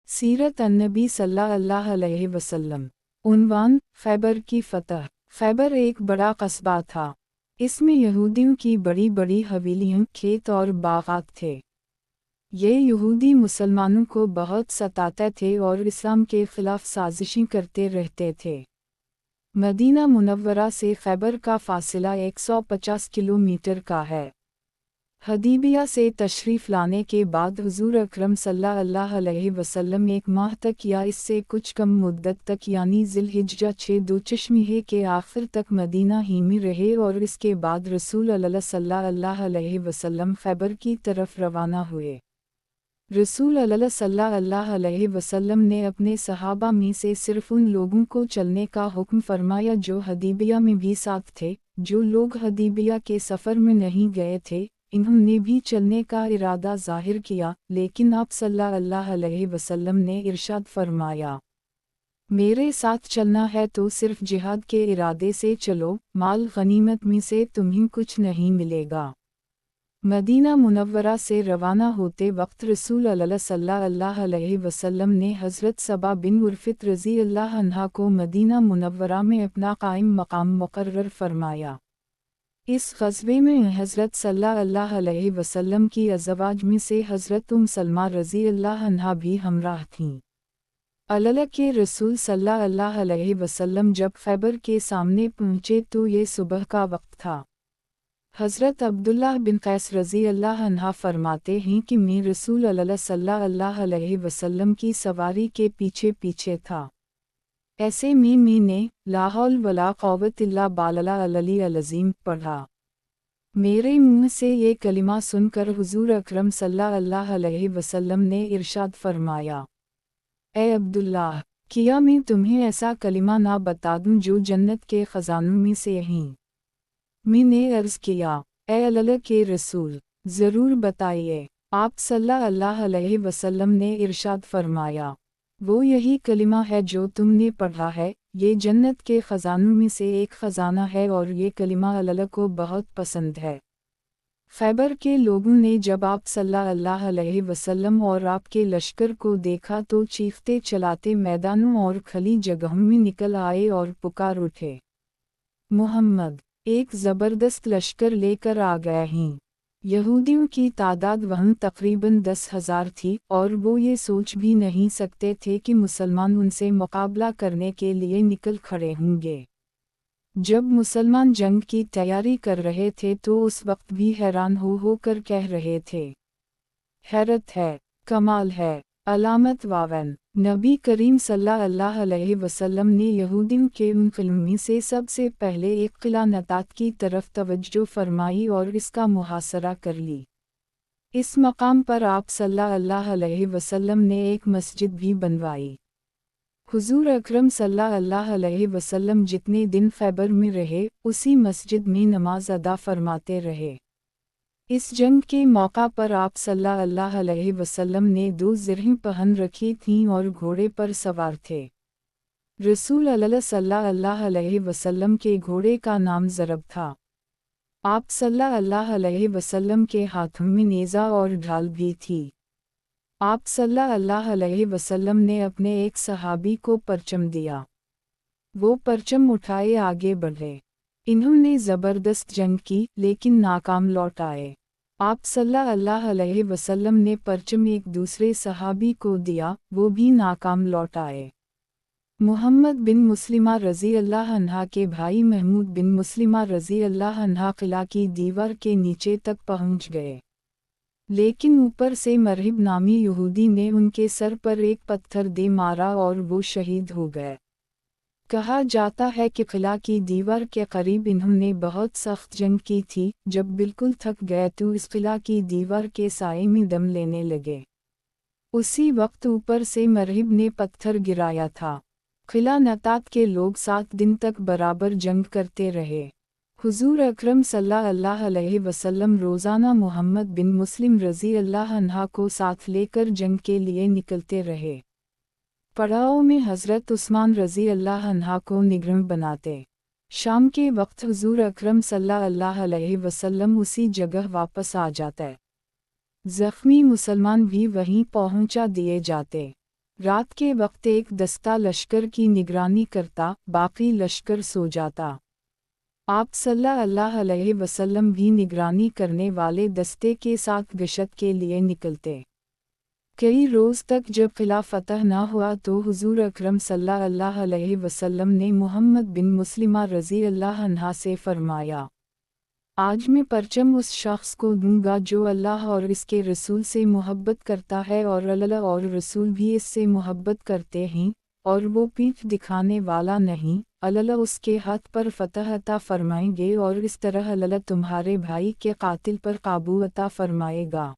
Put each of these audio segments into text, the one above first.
सीरत अन्नबी सल्लल्लाहु अलैहि वसल्लम। उन्वान, खैबर की फतह। खैबर एक बड़ा कस्बा था। इसमें यहूदियों की बड़ी बड़ी हवेलियां, खेत और बागात थे। ये यहूदी मुसलमानों को बहुत सताते थे और इस्लाम के खिलाफ साजिशें करते रहते थे। मदीना मुनव्वरा से खैबर का फासला 150 किलोमीटर का है। हदीबिया से तशरीफ़ लाने के बाद हुज़ूर अकरम सल्लल्लाहु अलैहि वसल्लम एक माह तक या इससे कुछ कम मुद्दत तक यानी ज़िलहिज्जा 6 दुचश्मीहे के आखिर तक मदीना ही में रहे और इसके बाद रसूल अल्लाह सल्लल्लाहु अलैहि वसल्लम खैबर की तरफ रवाना हुए। रसूल अल्लाह सल्लल्लाहु अलैहि वसल्लम ने अपने सहाबा में से सिर्फ उन लोगों को चलने का हुक्म फरमाया जो हदीबिया में भी साथ थे। जो लोग हदीबिया के सफ़र में नहीं गए थे, इन्होंने भी चलने का इरादा ज़ाहिर किया, लेकिन आप सल्लल्लाहु अलैहि वसल्लम ने इरशाद फरमाया, मेरे साथ चलना है तो सिर्फ जिहाद के इरादे से चलो, माल गनीमत में से तुम्हें कुछ नहीं मिलेगा। मदीना मुनव्वरा से रवाना होते वक्त रसूल अल्लाह सल्लल्लाहु अलैहि वसल्लम ने हज़रत सबा बिन उर्फ़ित रज़ी अल्लाह अन्हा को मदीना मुनव्वरा में अपना कायम मकाम मुक़र्रर फरमाया। इस ग़ज़वे में हज़रत सल्लल्लाहु अलैहि वसल्लम की अज़वाज में से हज़रत सलमा रज़ी अल्लाह अन्हा भी हमराह थीं। अल्लाह के रसूल सल्लल्लाहु अलैहि वसल्लम जब खैबर के सामने पहुँचे तो ये सुबह का वक्त था। हज़रत अब्दुल्लाह बिन कैस रज़ी अल्लाह अन्हा फरमाते हैं कि मैं रसूल अल्लाह सल्लल्लाहु अलैहि वसल्लम की सवारी के पीछे पीछे था। ऐसे में मैंने ला हौल वला क़ुव्वत इल्ला बिल्लाह अल-अली अज़ीम पढ़ा। मेरे मुँह से ये कलिमा सुनकर हुज़ूर अकरम सल्लल्लाहु अलैहि वसल्लम ने इरशाद फरमाया, ए अब्दुल्लाह, क्या मैं तुम्हें ऐसा कलिमा ना बता दूँ जो जन्नत के ख़ज़ानों में से हैं? मैंने अर्ज़ किया, ए अल्लाह के रसूल, ज़रूर बताइए। आप सल्लल्लाहु अलैहि वसल्लम ने इरशाद फरमाया, वो यही कलिमा है जो तुमने पढ़ा है, ये जन्नत के ख़ज़ानों में से एक ख़ज़ाना है और ये कलिमा अल्लाह को बहुत पसंद है। खैबर के लोगों ने जब आप सल्लल्लाहु अलैहि वसल्लम और आपके लश्कर को देखा तो चीखते चलाते मैदानों और खली जगहों में निकल आए और पुकार उठे, मुहम्मद एक ज़बरदस्त लश्कर लेकर आ गए हैं। यहूदियों की तादाद वहाँ तकरीबन 10,000 थी और वो ये सोच भी नहीं सकते थे कि मुसलमान उनसे मुकाबला करने के लिए निकल खड़े होंगे। जब मुसलमान जंग की तैयारी कर रहे थे तो उस वक्त भी हैरान होकर कह रहे थे, हैरत है, कमाल है, अलामत वावन। नबी करीम सल्लल्लाहु अलैहि वसल्लम ने यहूदियों के उन क़िलों से सबसे पहले एक किला नतात की तरफ तवज्जो फरमाई और इसका मुहासरा कर ली। इस मकाम पर आप सल्लल्लाहु अलैहि वसल्लम ने एक मस्जिद भी बनवाई। हुज़ूर अकरम सल्लल्लाहु अलैहि वसल्लम जितने दिन खैबर में रहे, उसी मस्जिद में नमाज अदा फरमाते रहे। इस जंग के मौका पर आप सल्लल्लाहु अलैहि वसल्लम ने 2 ज़िर्हें पहन रखी थीं और घोड़े पर सवार थे। रसूल अल्लाह सल्लल्लाहु अलैहि वसल्लम के घोड़े का नाम ज़रब था। आप सल्लल्लाहु अलैहि वसल्लम के हाथों में नेज़ा और ढाल भी थी। आप सल्लल्लाहु अलैहि वसल्लम ने अपने एक सहाबी को परचम दिया। वो परचम उठाए आगे बढ़े। इन्होंने ज़बरदस्त जंग की लेकिन नाकाम लौट आए। आप सल्लल्लाहु अलैहि वसल्लम ने परचम एक दूसरे सहाबी को दिया, वो भी नाकाम लौट आए। मुहम्मद बिन मुस्लिमा रज़ी अल्लाह अन्हा के भाई महमूद बिन मुस्लिमा रज़ी अल्लाह अन्हा किला की दीवार के नीचे तक पहुंच गए, लेकिन ऊपर से मरहिब नामी यहूदी ने उनके सर पर एक पत्थर दे मारा और वो शहीद हो गए। कहा जाता है कि किला की दीवार के करीब इन्होंने बहुत सख्त जंग की थी। जब बिल्कुल थक गए तो इस किला की दीवार के साए में दम लेने लगे। उसी वक्त ऊपर से मरहिब ने पत्थर गिराया था। किला नतात के लोग 7 दिन तक बराबर जंग करते रहे। हुज़ूर अकरम सल्लल्लाहु अलैहि वसल्लम रोज़ाना मुहम्मद बिन मुस्लिम रज़ी अल्लाह अन्हा को साथ लेकर जंग के लिए निकलते रहे। पड़ाव में हज़रत उस्मान रज़ी अल्लाह अन्हा को निगरान बनाते। शाम के वक्त हुज़ूर अकरम सल्लल्लाहु अलैहि वसल्लम उसी जगह वापस आ जाते। ज़ख्मी मुसलमान भी वहीं पहुंचा दिए जाते। रात के वक्त एक दस्ता लश्कर की निगरानी करता, बाकी लश्कर सो जाता। आप सल्लल्लाहु अलैहि वसल्लम भी निगरानी करने वाले दस्ते के साथ गश्त के लिए निकलते। कई रोज़ तक जब किला फतह न हुआ तो हुजूर अकरम सल्लल्लाहु अलैहि वसल्लम ने मुहम्मद बिन मुस्लिमा रज़ी अल्लाह अन्हा से फरमाया, आज मैं परचम उस शख्स को दूंगा जो अल्लाह और इसके रसूल से मोहब्बत करता है और अल्लाह और रसूल भी इससे मोहब्बत करते हैं, और वो पीठ दिखाने वाला नहीं। अल्लाह उसके हाथ पर फतह अता फरमाएंगे और इस तरह अल्लाह तुम्हारे भाई के कातिल पर काबू अता फरमाएगा।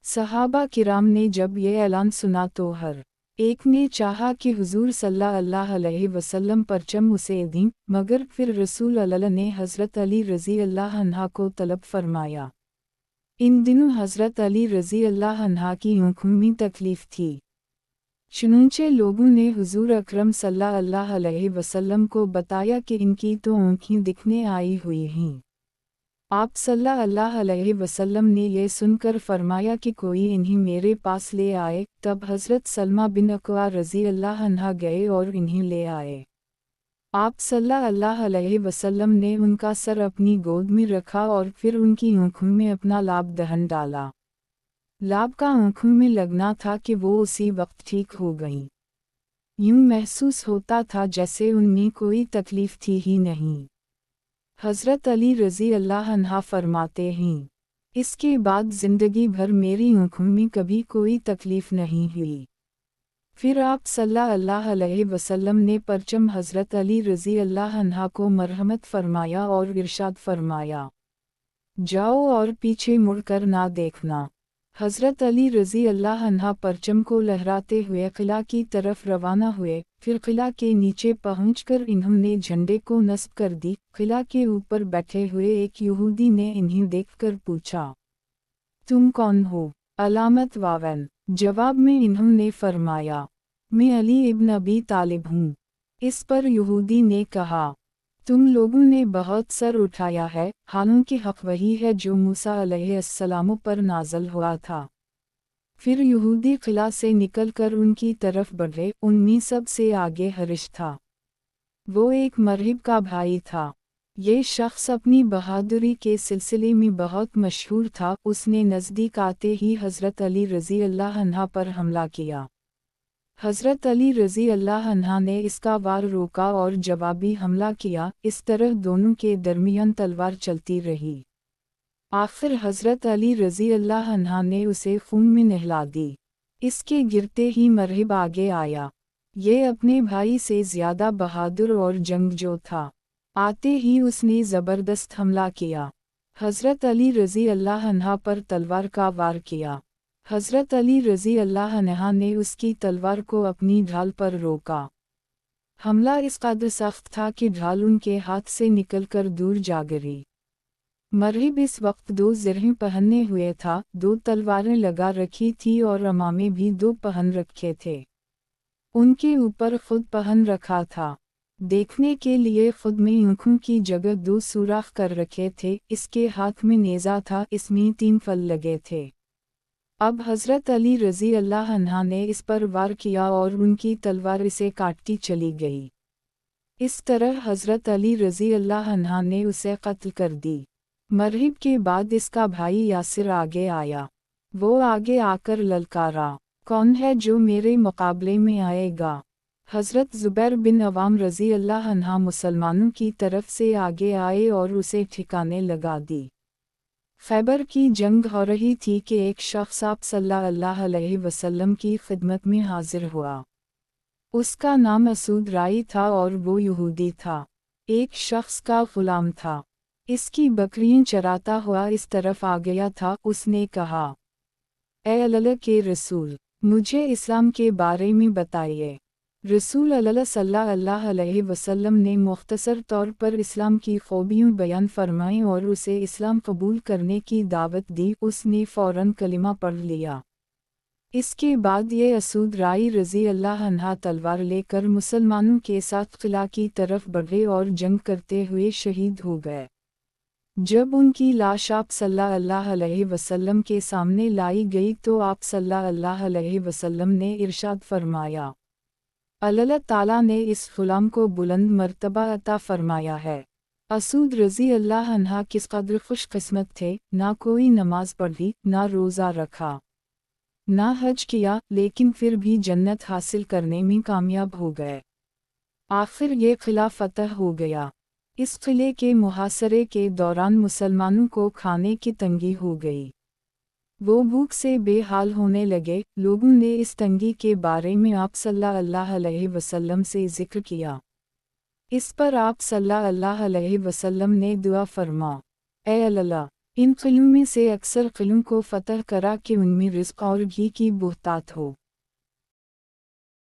सहाबा किराम ने जब ये ऐलान सुना तो हर एक ने चाहा कि हुजूर सल्लल्लाहु अलैहि वसल्लम परचम उसे दें, मगर फिर रसूल अल्लाह ने हज़रत अली रज़ी अल्लाह अन्हा को तलब फरमाया। इन दिनों हज़रत अली रज़ी अल्लाह अन्हा की आँखों में तकलीफ़ थी। चुनांचे लोगों ने हुजूर अकरम सल्लल्लाहु अलैहि वसल्लम को बताया कि इनकी तो आँखें दिखने आई हुई हैं। आप सल्लल्लाहु अलैहि वसल्लम ने यह सुनकर फरमाया कि कोई इन्हें मेरे पास ले आए। तब हज़रत सलमा बिन अक्वा रज़ी अल्लाह अन्हा गए और इन्हें ले आए। आप सल्लल्लाहु अलैहि वसल्लम ने उनका सर अपनी गोद में रखा और फिर उनकी आँखों में अपना लाभ दहन डाला। लाभ का आँखों में लगना था कि वो उसी वक्त ठीक हो गईं। यूं महसूस होता था जैसे उनमें कोई तकलीफ़ थी ही नहीं। हज़रत अली रज़ी अल्लाह अन्हा फरमाते हैं, इसके बाद ज़िंदगी भर मेरी आँखों में कभी कोई तकलीफ़ नहीं हुई। फिर आप सल्लल्लाहु अलैहि वसल्लम ने परचम हज़रत अली रज़ी अल्लाह अन्हा को मरहमत फरमाया और इरशाद फरमाया, जाओ और पीछे मुड़कर ना देखना। हज़रत अली रज़ी अल्लाह अन्हा परचम को लहराते हुए किला की तरफ रवाना हुए। फिर किला के नीचे पहुंचकर इन्होंने झंडे को नस्ब कर दी। किला के ऊपर बैठे हुए एक यहूदी ने इन्हें देखकर पूछा, तुम कौन हो? अलामत वावन। जवाब में इन्होंने फरमाया, मैं अली इब्न अबी तालिब हूँ। इस पर यहूदी ने कहा, तुम लोगों ने बहुत सर उठाया है, हालांकि हक़ वही है जो मूसा अलैहिस्सलाम पर नाज़िल हुआ था। फिर यहूदी किला से निकलकर उनकी तरफ बढ़े। उनमें सबसे आगे हरिश था। वो एक मरहिब का भाई था। ये शख्स अपनी बहादुरी के सिलसिले में बहुत मशहूर था। उसने नज़दीक आते ही हज़रत अली रज़ी अल्लाह अन्हा पर हमला किया। हज़रत अली रज़ी अल्लाह अन्हा ने इसका वार रोका और जवाबी हमला किया। इस तरह दोनों के दरमियान तलवार चलती रही। आखिर हज़रत अली रज़ी अल्लाह अन्हा ने उसे खून में नहला दी। इसके गिरते ही मरहिब आगे आया। ये अपने भाई से ज़्यादा बहादुर और जंगजू था। आते ही उसने ज़बरदस्त हमला किया। हज़रत अली रज़ी अल्लाह अन्हा पर तलवार का वार किया। हज़रत अली रज़ी अल्लाह अन्हा ने उसकी तलवार को अपनी ढाल पर रोका। हमला इस कदर सख्त था कि ढाल उनके हाथ से निकलकर दूर जा गिरी। मरहिब इस वक्त 2 ज़रहें पहने हुए था, 2 तलवारें लगा रखी थी और अमामे भी 2 पहन रखे थे। उनके ऊपर खुद पहन रखा था। देखने के लिए खुद में आँखों की जगह 2 सुराख कर रखे थे। इसके हाथ में नेज़ा था, इसमें 3 फल लगे थे। अब हज़रत अली रज़ी अल्लाह अन्हा ने इस पर वार किया और उनकी तलवार इसे काटती चली गई। इस तरह हज़रत अली रज़ी अल्लाह अन्हा ने उसे कत्ल कर दी। मरहिब के बाद इसका भाई यासिर आगे आया। वो आगे आकर ललकारा, कौन है जो मेरे मुकाबले में आएगा? हज़रत ज़ुबैर बिन अवाम रज़ी अल्लाह अन्हा मुसलमानों की तरफ से आगे आए और उसे ठिकाने लगा दी। खैबर की जंग हो रही थी कि एक शख्स आप सल्लल्लाहु अलैहि वसल्लम की खिदमत में हाजिर हुआ। उसका नाम असूद राई था और वो यहूदी था। एक शख्स का ग़ुलाम था। इसकी बकरियां चराता हुआ इस तरफ आ गया था। उसने कहा, ए अल्लाह के रसूल, मुझे इस्लाम के बारे में बताइए। रसूल अल्लाह सल्लल्लाहु अलैहि वसल्लम ने मुख्तसर तौर पर इस्लाम की खूबियाँ बयान फरमाई और उसे इस्लाम कबूल करने की दावत दी। उसने फ़ौरन कलिमा पढ़ लिया। इसके बाद ये असूद राई रज़ी अल्लाह अन्हा तलवार लेकर मुसलमानों के साथ किला की तरफ बढ़े और जंग करते हुए शहीद हो गए। جب ان کی لاش آپ صلی اللہ علیہ وسلم کے سامنے لائی گئی تو آپ صلی اللہ علیہ وسلم نے ارشاد فرمایا، اللہ تعالیٰ نے اس غلام کو بلند مرتبہ عطا فرمایا ہے۔ اسود رضی اللہ عنہ کس قدر خوش قسمت تھے، نہ کوئی نماز پڑھی، نہ روزہ رکھا، نہ حج کیا، لیکن پھر بھی جنت حاصل کرنے میں کامیاب ہو گئے۔ آخر یہ قلعہ فتح ہو گیا۔ اس قلعے کے محاصرے کے دوران مسلمانوں کو کھانے کی تنگی ہو گئی۔ وہ بھوک سے بے حال ہونے لگے۔ لوگوں نے اس تنگی کے بارے میں آپ صلی اللہ علیہ وسلم سے ذکر کیا۔ اس پر آپ صلی اللہ علیہ وسلم نے دعا فرما، اے اللہ، ان قلعوں میں سے اکثر قلعوں کو فتح کرا کہ ان میں رزق اور گھی کی بہتات ہو۔